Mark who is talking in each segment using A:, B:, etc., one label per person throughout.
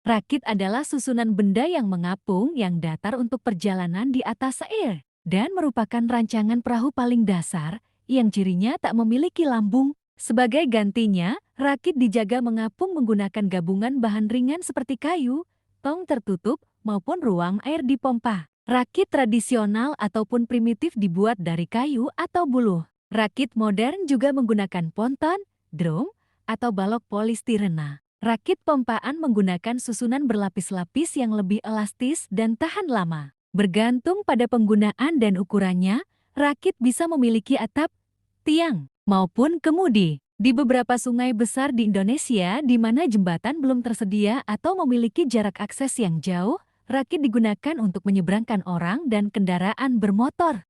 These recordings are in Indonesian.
A: Rakit adalah susunan benda yang mengapung yang datar untuk perjalanan di atas air dan merupakan rancangan perahu paling dasar yang cirinya tak memiliki lambung. Sebagai gantinya, rakit dijaga mengapung menggunakan gabungan bahan ringan seperti kayu, tong tertutup, maupun ruang air di pompa. Rakit tradisional ataupun primitif dibuat dari kayu atau buluh. Rakit modern juga menggunakan ponton, drum, atau balok polistirena. Rakit pompaan menggunakan susunan berlapis-lapis yang lebih elastis dan tahan lama. Bergantung pada penggunaan dan ukurannya, rakit bisa memiliki atap, tiang, maupun kemudi. Di beberapa sungai besar di Indonesia di mana jembatan belum tersedia atau memiliki jarak akses yang jauh, rakit digunakan untuk menyeberangkan orang dan kendaraan bermotor.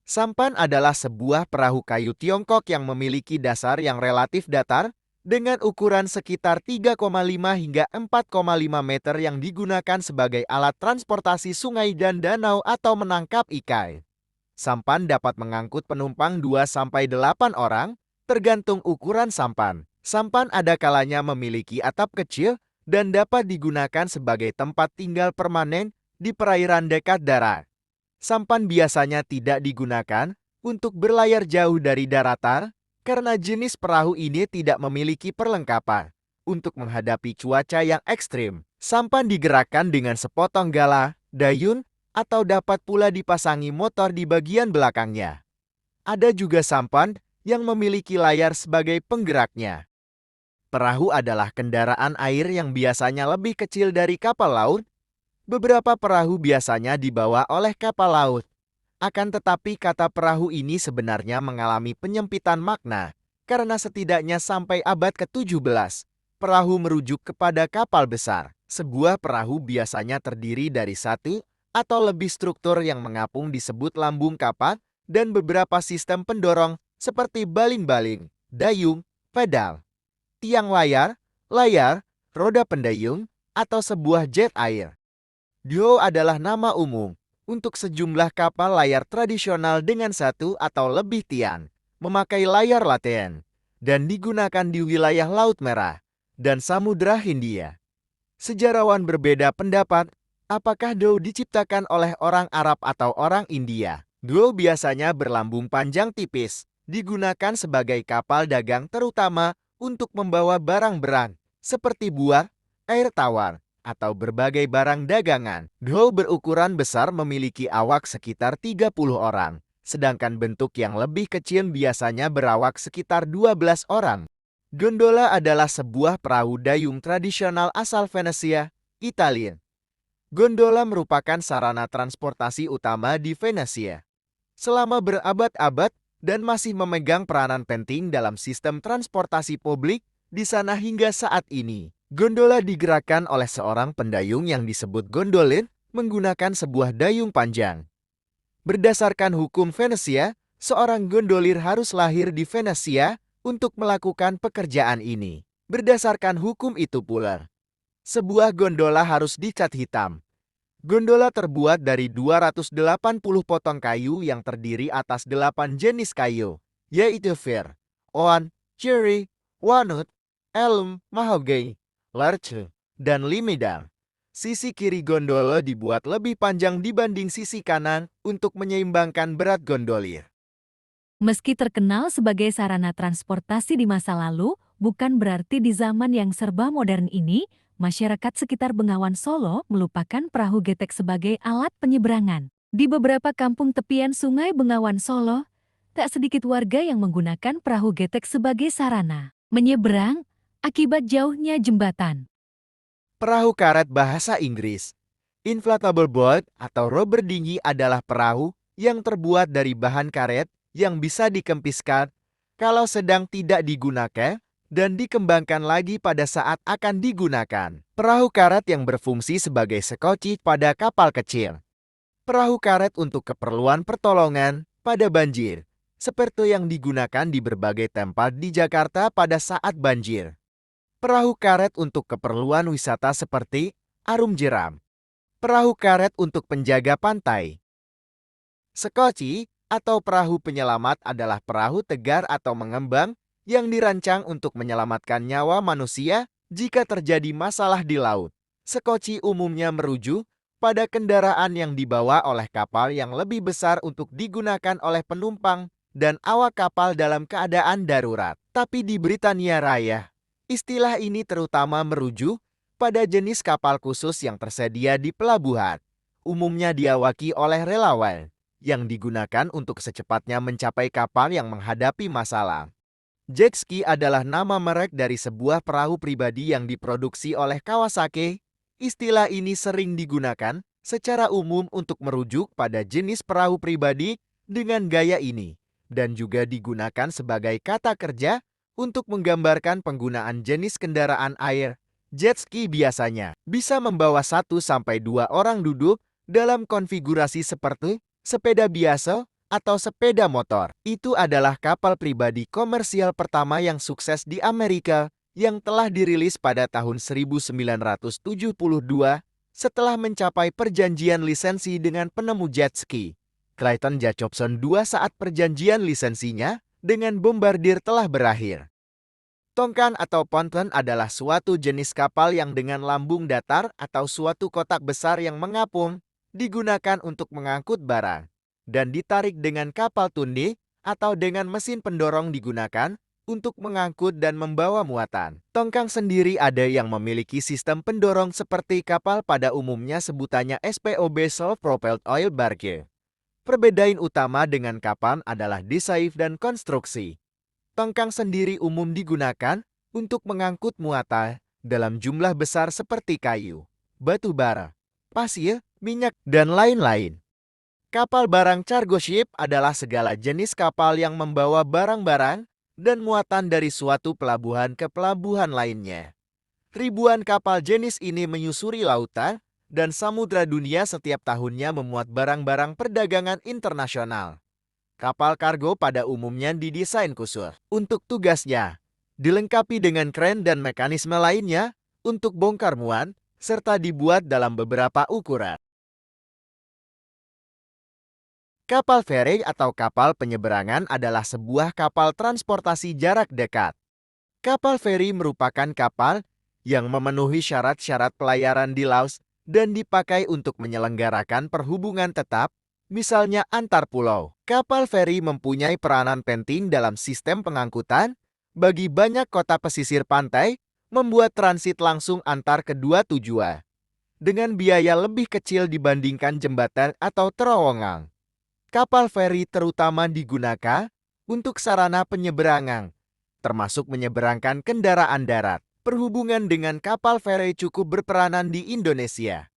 B: Sampan adalah sebuah perahu kayu Tiongkok yang memiliki dasar yang relatif datar dengan ukuran sekitar 3,5 hingga 4,5 meter yang digunakan sebagai alat transportasi sungai dan danau atau menangkap ikan. Sampan dapat mengangkut penumpang 2-8 orang, tergantung ukuran sampan. Sampan ada kalanya memiliki atap kecil dan dapat digunakan sebagai tempat tinggal permanen di perairan dekat darat. Sampan biasanya tidak digunakan untuk berlayar jauh dari daratan karena jenis perahu ini tidak memiliki perlengkapan untuk menghadapi cuaca yang ekstrim. Sampan digerakkan dengan sepotong gala, dayun, atau dapat pula dipasangi motor di bagian belakangnya. Ada juga sampan yang memiliki layar sebagai penggeraknya. Perahu adalah kendaraan air yang biasanya lebih kecil dari kapal laut. Beberapa perahu biasanya dibawa oleh kapal laut. Akan tetapi kata perahu ini sebenarnya mengalami penyempitan makna, karena setidaknya sampai abad ke-17, perahu merujuk kepada kapal besar. Sebuah perahu biasanya terdiri dari satu atau lebih struktur yang mengapung disebut lambung kapal dan beberapa sistem pendorong seperti baling-baling, dayung, pedal, tiang layar, roda pendayung, atau sebuah jet air. Dhow adalah nama umum untuk sejumlah kapal layar tradisional dengan satu atau lebih tiang, memakai layar laten, dan digunakan di wilayah Laut Merah dan Samudra Hindia. Sejarawan berbeda pendapat, apakah dhow diciptakan oleh orang Arab atau orang India. Dhow biasanya berlambung panjang tipis, digunakan sebagai kapal dagang terutama untuk membawa barang berat, seperti buah, air tawar, atau berbagai barang dagangan. Dhow berukuran besar memiliki awak sekitar 30 orang, sedangkan bentuk yang lebih kecil biasanya berawak sekitar 12 orang. Gondola adalah sebuah perahu dayung tradisional asal Venesia, Italia. Gondola merupakan sarana transportasi utama di Venesia selama berabad-abad dan masih memegang peranan penting dalam sistem transportasi publik di sana hingga saat ini. Gondola digerakkan oleh seorang pendayung yang disebut gondolin menggunakan sebuah dayung panjang. Berdasarkan hukum Venesia, seorang gondolir harus lahir di Venesia untuk melakukan pekerjaan ini. Berdasarkan hukum itu pula, sebuah gondola harus dicat hitam. Gondola terbuat dari 280 potong kayu yang terdiri atas 8 jenis kayu, yaitu fir, oak, cherry, walnut, elm, mahogany, larch, dan limedal. Sisi kiri gondola dibuat lebih panjang dibanding sisi kanan untuk menyeimbangkan berat gondolir.
A: Meski terkenal sebagai sarana transportasi di masa lalu, bukan berarti di zaman yang serba modern ini, masyarakat sekitar Bengawan Solo melupakan perahu getek sebagai alat penyeberangan. Di beberapa kampung tepian Sungai Bengawan Solo, tak sedikit warga yang menggunakan perahu getek sebagai sarana menyeberang akibat jauhnya jembatan.
B: Perahu karet bahasa Inggris. Inflatable boat atau rubber dinghy adalah perahu yang terbuat dari bahan karet yang bisa dikempiskan kalau sedang tidak digunakan dan dikembangkan lagi pada saat akan digunakan. Perahu karet yang berfungsi sebagai sekoci pada kapal kecil. Perahu karet untuk keperluan pertolongan pada banjir, seperti yang digunakan di berbagai tempat di Jakarta pada saat banjir. Perahu karet untuk keperluan wisata seperti arum jeram. Perahu karet untuk penjaga pantai. Sekoci atau perahu penyelamat adalah perahu tegar atau mengembang yang dirancang untuk menyelamatkan nyawa manusia jika terjadi masalah di laut. Sekoci umumnya merujuk pada kendaraan yang dibawa oleh kapal yang lebih besar untuk digunakan oleh penumpang dan awak kapal dalam keadaan darurat. Tapi di Britania Raya, istilah ini terutama merujuk pada jenis kapal khusus yang tersedia di pelabuhan. Umumnya diawaki oleh relawan yang digunakan untuk secepatnya mencapai kapal yang menghadapi masalah. Jet ski adalah nama merek dari sebuah perahu pribadi yang diproduksi oleh Kawasaki. Istilah ini sering digunakan secara umum untuk merujuk pada jenis perahu pribadi dengan gaya ini, dan juga digunakan sebagai kata kerja untuk menggambarkan penggunaan jenis kendaraan air. Jet ski biasanya bisa membawa 1-2 orang duduk dalam konfigurasi seperti sepeda biasa atau sepeda motor. Itu adalah kapal pribadi komersial pertama yang sukses di Amerika yang telah dirilis pada tahun 1972 setelah mencapai perjanjian lisensi dengan penemu jet ski, Clayton Jacobson II, saat perjanjian lisensinya dengan bombardir telah berakhir. Tongkang atau ponton adalah suatu jenis kapal yang dengan lambung datar atau suatu kotak besar yang mengapung digunakan untuk mengangkut barang dan ditarik dengan kapal tundih atau dengan mesin pendorong digunakan untuk mengangkut dan membawa muatan. Tongkang sendiri ada yang memiliki sistem pendorong seperti kapal, pada umumnya sebutannya SPOB, Self-Propelled Oil Barge. Perbedaan utama dengan kapal adalah desain dan konstruksi. Tongkang sendiri umum digunakan untuk mengangkut muatan dalam jumlah besar seperti kayu, batu bara, pasir, minyak, dan lain-lain. Kapal barang cargo ship adalah segala jenis kapal yang membawa barang-barang dan muatan dari suatu pelabuhan ke pelabuhan lainnya. Ribuan kapal jenis ini menyusuri lautan dan samudra dunia setiap tahunnya memuat barang-barang perdagangan internasional. Kapal kargo pada umumnya didesain khusus untuk tugasnya, dilengkapi dengan kren dan mekanisme lainnya untuk bongkar muat, serta dibuat dalam beberapa ukuran. Kapal feri atau kapal penyeberangan adalah sebuah kapal transportasi jarak dekat. Kapal feri merupakan kapal yang memenuhi syarat-syarat pelayaran di laut dan dipakai untuk menyelenggarakan perhubungan tetap, misalnya antar pulau. Kapal feri mempunyai peranan penting dalam sistem pengangkutan bagi banyak kota pesisir pantai, membuat transit langsung antar kedua tujuan dengan biaya lebih kecil dibandingkan jembatan atau terowongan. Kapal feri terutama digunakan untuk sarana penyeberangan, termasuk menyeberangkan kendaraan darat. Perhubungan dengan kapal feri cukup berperanan di Indonesia.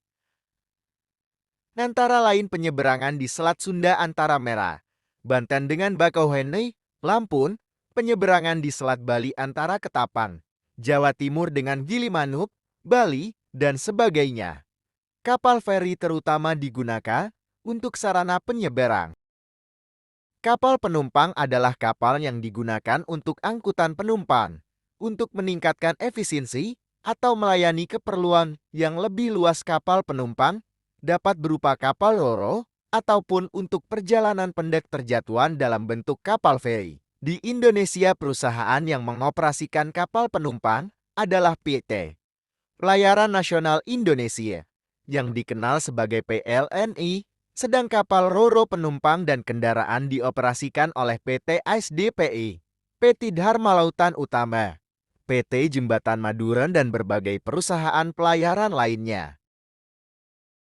B: Antara lain penyeberangan di Selat Sunda antara Merah, Banten dengan Bakauheni, Lampung, penyeberangan di Selat Bali antara Ketapang, Jawa Timur dengan Gilimanuk, Bali, dan sebagainya. Kapal feri terutama digunakan untuk sarana penyeberang. Kapal penumpang adalah kapal yang digunakan untuk angkutan penumpang, untuk meningkatkan efisiensi atau melayani keperluan yang lebih luas. Kapal penumpang dapat berupa kapal ro-ro ataupun untuk perjalanan pendek terjatuhan dalam bentuk kapal feri. Di Indonesia, perusahaan yang mengoperasikan kapal penumpang adalah PT Pelayaran Nasional Indonesia, yang dikenal sebagai PLNI, sedang kapal ro-ro penumpang dan kendaraan dioperasikan oleh PT ASDPI, PT Dharma Lautan Utama, PT Jembatan Madura, dan berbagai perusahaan pelayaran lainnya.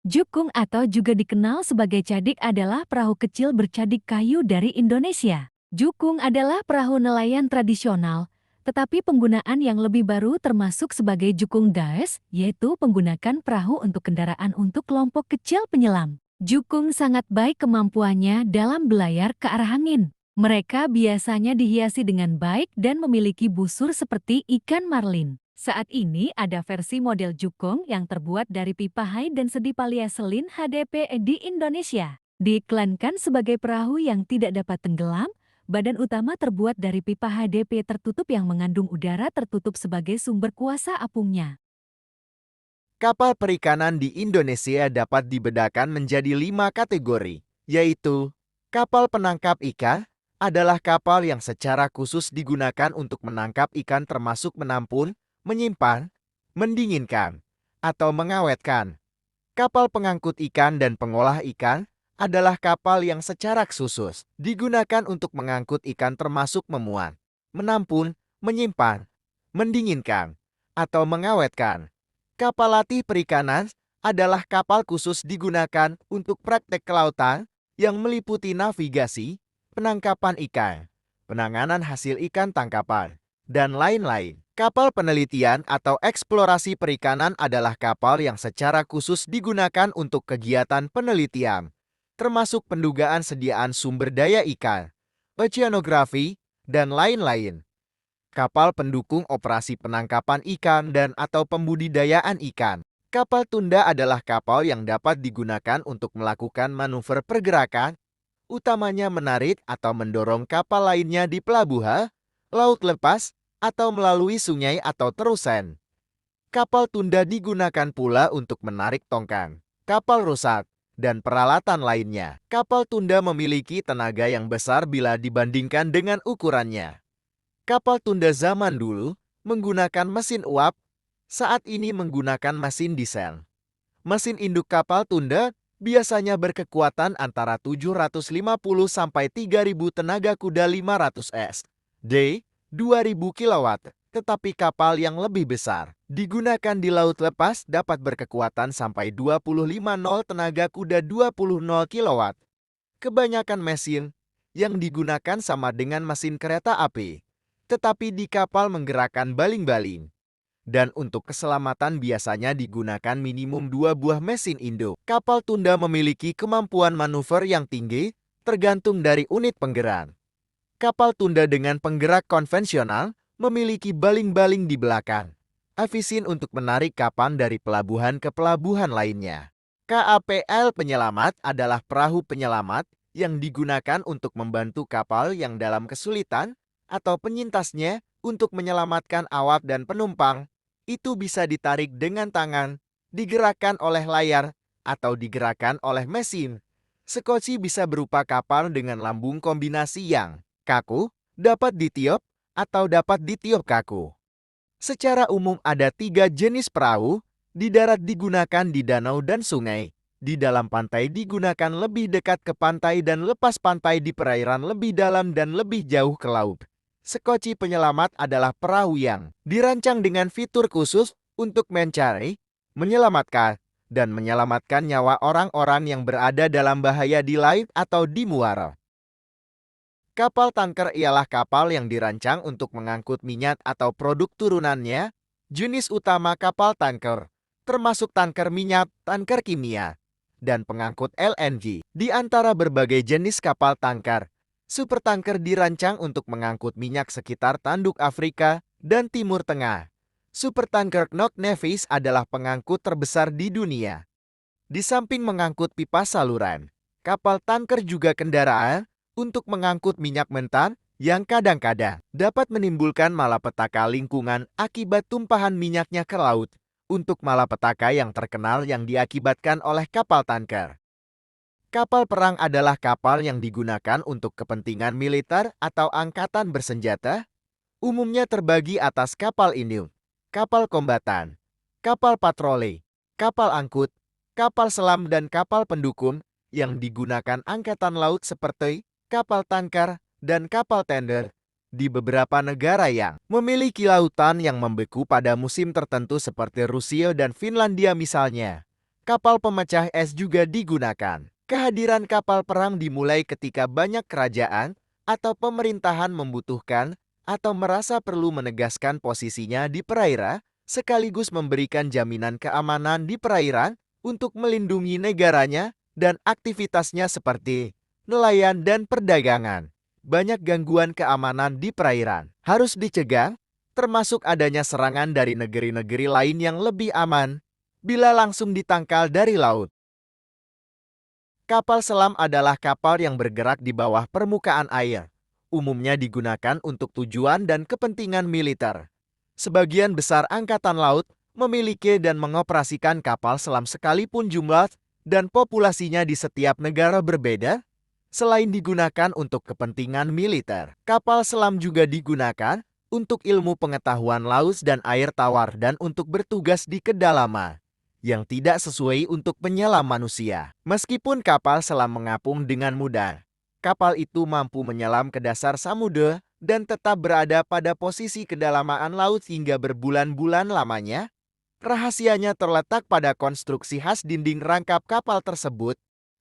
A: Jukung atau juga dikenal sebagai cadik adalah perahu kecil bercadik kayu dari Indonesia. Jukung adalah perahu nelayan tradisional, tetapi penggunaan yang lebih baru termasuk sebagai jukung daes, yaitu menggunakan perahu untuk kendaraan untuk kelompok kecil penyelam. Jukung sangat baik kemampuannya dalam belayar ke arah angin. Mereka biasanya dihiasi dengan baik dan memiliki busur seperti ikan marlin. Saat ini ada versi model jukung yang terbuat dari pipa hai dan sedi polyeselin HDP di Indonesia. Diiklankan sebagai perahu yang tidak dapat tenggelam, badan utama terbuat dari pipa HDP tertutup yang mengandung udara tertutup sebagai sumber kuasa apungnya.
B: Kapal perikanan di Indonesia dapat dibedakan menjadi 5 kategori, yaitu kapal penangkap ikan adalah kapal yang secara khusus digunakan untuk menangkap ikan, termasuk menampung, menyimpan, mendinginkan, atau mengawetkan. Kapal pengangkut ikan dan pengolah ikan adalah kapal yang secara khusus digunakan untuk mengangkut ikan termasuk memuat, menampung, menyimpan, mendinginkan, atau mengawetkan. Kapal latih perikanan adalah kapal khusus digunakan untuk praktek kelautan yang meliputi navigasi, penangkapan ikan, penanganan hasil ikan tangkapan, dan lain-lain. Kapal penelitian atau eksplorasi perikanan adalah kapal yang secara khusus digunakan untuk kegiatan penelitian, termasuk pendugaan sediaan sumber daya ikan, oceanografi, dan lain-lain. Kapal pendukung operasi penangkapan ikan dan atau pembudidayaan ikan. Kapal tunda adalah kapal yang dapat digunakan untuk melakukan manuver pergerakan, utamanya menarik atau mendorong kapal lainnya di pelabuhan, laut lepas, atau melalui sungai atau terusan. Kapal tunda digunakan pula untuk menarik tongkang, kapal rusak, dan peralatan lainnya. Kapal tunda memiliki tenaga yang besar bila dibandingkan dengan ukurannya. Kapal tunda zaman dulu menggunakan mesin uap, saat ini menggunakan mesin diesel. Mesin induk kapal tunda biasanya berkekuatan antara 750 sampai 3000 tenaga kuda 500 SD, 2000 kW, tetapi kapal yang lebih besar digunakan di laut lepas dapat berkekuatan sampai 25 tenaga kuda 20 kW. Kebanyakan mesin yang digunakan sama dengan mesin kereta api, tetapi di kapal menggerakkan baling-baling. Dan untuk keselamatan biasanya digunakan minimum 2 buah mesin induk. Kapal tunda memiliki kemampuan manuver yang tinggi, tergantung dari unit penggerak. Kapal tunda dengan penggerak konvensional memiliki baling-baling di belakang, efisien untuk menarik kapal dari pelabuhan ke pelabuhan lainnya. KAPL penyelamat adalah perahu penyelamat yang digunakan untuk membantu kapal yang dalam kesulitan atau penyintasnya untuk menyelamatkan awak dan penumpang. Itu bisa ditarik dengan tangan, digerakkan oleh layar, atau digerakkan oleh mesin. Sekoci bisa berupa kapal dengan lambung kombinasi yang kaku, dapat ditiup, atau dapat ditiup kaku. Secara umum ada 3 jenis perahu, di darat digunakan di danau dan sungai, di dalam pantai digunakan lebih dekat ke pantai dan lepas pantai di perairan lebih dalam dan lebih jauh ke laut. Sekoci penyelamat adalah perahu yang dirancang dengan fitur khusus untuk mencari, menyelamatkan, dan menyelamatkan nyawa orang-orang yang berada dalam bahaya di laut atau di muara. Kapal tanker ialah kapal yang dirancang untuk mengangkut minyak atau produk turunannya. Jenis utama kapal tanker, termasuk tanker minyak, tanker kimia, dan pengangkut LNG. Di antara berbagai jenis kapal tanker, supertanker dirancang untuk mengangkut minyak sekitar tanduk Afrika dan Timur Tengah. Supertanker Knock Nevis adalah pengangkut terbesar di dunia. Di samping mengangkut pipa saluran, kapal tanker juga kendaraan untuk mengangkut minyak mentah yang kadang-kadang dapat menimbulkan malapetaka lingkungan akibat tumpahan minyaknya ke laut. Untuk malapetaka yang terkenal yang diakibatkan oleh kapal tanker. Kapal perang adalah kapal yang digunakan untuk kepentingan militer atau angkatan bersenjata. Umumnya terbagi atas kapal induk, kapal kombatan, kapal patroli, kapal angkut, kapal selam dan kapal pendukung yang digunakan angkatan laut seperti kapal tanker, dan kapal tender. Di beberapa negara yang memiliki lautan yang membeku pada musim tertentu seperti Rusia dan Finlandia misalnya, kapal pemecah es juga digunakan. Kehadiran kapal perang dimulai ketika banyak kerajaan atau pemerintahan membutuhkan atau merasa perlu menegaskan posisinya di perairan, sekaligus memberikan jaminan keamanan di perairan untuk melindungi negaranya dan aktivitasnya seperti nelayan dan perdagangan. Banyak gangguan keamanan di perairan harus dicegah, termasuk adanya serangan dari negeri-negeri lain yang lebih aman bila langsung ditangkal dari laut. Kapal selam adalah kapal yang bergerak di bawah permukaan air. Umumnya digunakan untuk tujuan dan kepentingan militer. Sebagian besar angkatan laut memiliki dan mengoperasikan kapal selam sekalipun jumlah dan populasinya di setiap negara berbeda. Selain digunakan untuk kepentingan militer, kapal selam juga digunakan untuk ilmu pengetahuan laut dan air tawar dan untuk bertugas di kedalaman. yang tidak sesuai untuk penyelam manusia. Meskipun kapal selam mengapung dengan mudah, kapal itu mampu menyelam ke dasar samudera dan tetap berada pada posisi kedalaman laut hingga berbulan-bulan lamanya. Rahasianya terletak pada konstruksi khas dinding rangkap kapal tersebut,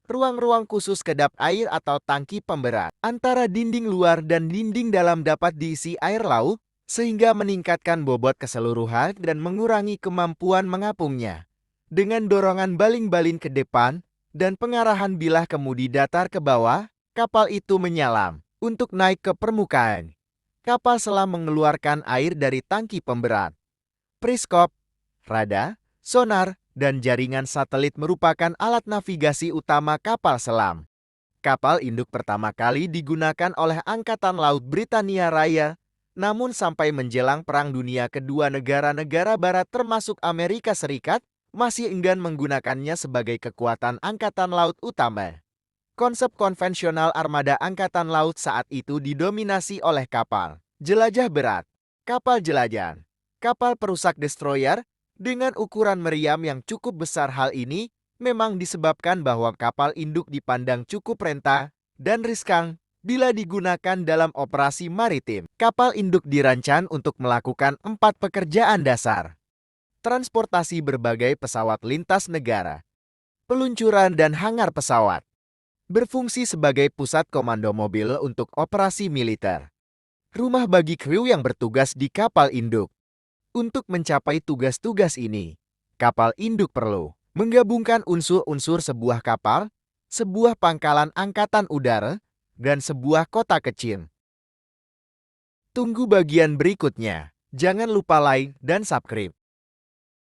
B: ruang-ruang khusus kedap air atau tangki pemberat antara dinding luar dan dinding dalam dapat diisi air laut, sehingga meningkatkan bobot keseluruhan dan mengurangi kemampuan mengapungnya. Dengan dorongan baling-baling ke depan dan pengarahan bilah kemudi datar ke bawah, kapal itu menyelam. Untuk naik ke permukaan, kapal selam mengeluarkan air dari tangki pemberat. Periskop, radar, sonar, dan jaringan satelit merupakan alat navigasi utama kapal selam. Kapal induk pertama kali digunakan oleh Angkatan Laut Britania Raya, namun sampai menjelang Perang Dunia Kedua negara-negara Barat termasuk Amerika Serikat masih enggan menggunakannya sebagai kekuatan angkatan laut utama. Konsep konvensional armada angkatan laut saat itu didominasi oleh kapal jelajah berat, kapal jelajah, kapal perusak destroyer, dengan ukuran meriam yang cukup besar. Hal ini memang disebabkan bahwa kapal induk dipandang cukup rentan dan riskan bila digunakan dalam operasi maritim. Kapal induk dirancang untuk melakukan 4 pekerjaan dasar. Transportasi berbagai pesawat lintas negara, peluncuran dan hangar pesawat, berfungsi sebagai pusat komando mobil untuk operasi militer, rumah bagi kru yang bertugas di kapal induk. Untuk mencapai tugas-tugas ini, kapal induk perlu menggabungkan unsur-unsur sebuah kapal, sebuah pangkalan angkatan udara, dan sebuah kota kecil. Tunggu bagian berikutnya. Jangan lupa like dan subscribe.